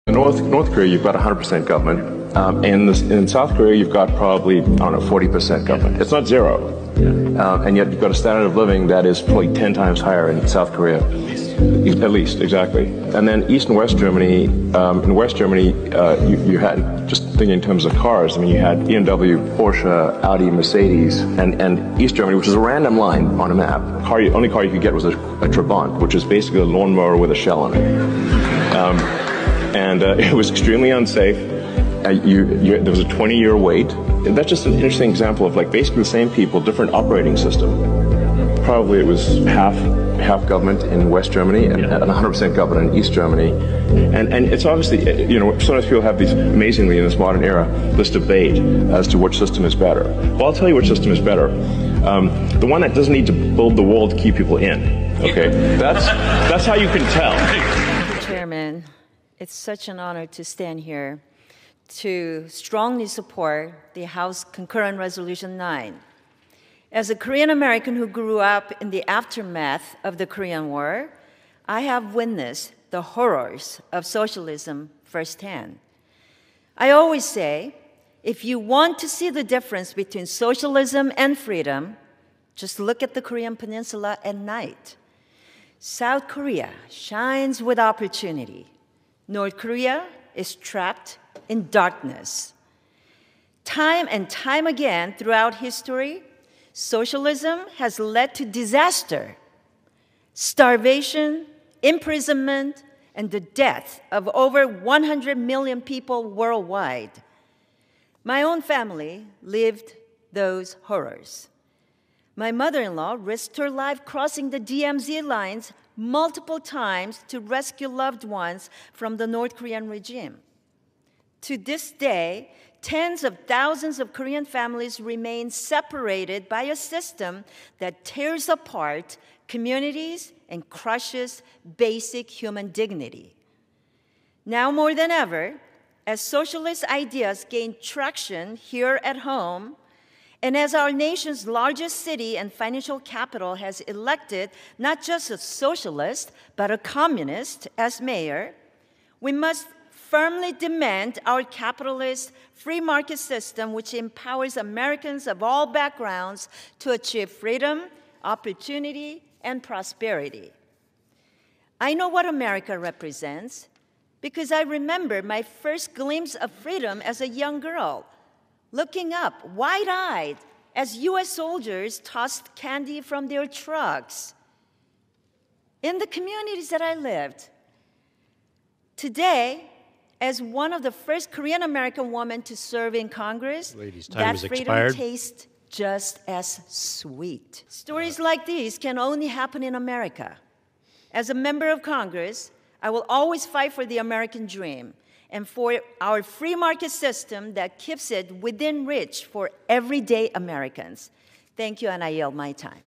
In North Korea, you've got 100% government. In South Korea, you've got probably, I don't know, 40% government. It's not zero. And yet you've got a standard of living that is probably 10 times higher in South Korea. At least, exactly. And then East and West Germany, in West Germany, you had, just thinking in terms of cars, I mean, you had BMW, Porsche, Audi, Mercedes, and East Germany, which is a random line on a map. Only car you could get was a Trabant, which is basically a lawnmower with a shell on it. It was extremely unsafe. There was a 20-year wait. That's just an interesting example of, like, basically the same people, different operating system. Probably it was half government in West Germany and 100% government in East Germany. And it's obviously, you know, sometimes people have these, amazingly in this modern era, this debate as to which system is better. Well, I'll tell you which system is better. The one that doesn't need to build the wall to keep people in. Okay, that's how you can tell. Thank you, Chairman. It's such an honor to stand here to strongly support the House Concurrent Resolution 9. As a Korean American who grew up in the aftermath of the Korean War, I have witnessed the horrors of socialism firsthand. I always say, if you want to see the difference between socialism and freedom, just look at the Korean Peninsula at night. South Korea shines with opportunity. North Korea is trapped in darkness. Time and time again throughout history, socialism has led to disaster, starvation, imprisonment, and the death of over 100 million people worldwide. My own family lived those horrors. My mother-in-law risked her life crossing the DMZ lines multiple times to rescue loved ones from the North Korean regime. To this day, tens of thousands of Korean families remain separated by a system that tears apart communities and crushes basic human dignity. Now more than ever, as socialist ideas gain traction here at home, and as our nation's largest city and financial capital has elected not just a socialist, but a communist as mayor, we must firmly demand our capitalist free market system which empowers Americans of all backgrounds to achieve freedom, opportunity, and prosperity. I know what America represents because I remember my first glimpse of freedom as a young girl, looking up, wide-eyed, as U.S. soldiers tossed candy from their trucks in the communities that I lived. Today, as one of the first Korean-American women to serve in Congress, that freedom tastes just as sweet. Stories like these can only happen in America. As a member of Congress, I will always fight for the American dream and for our free market system that keeps it within reach for everyday Americans. Thank you, and I yield my time.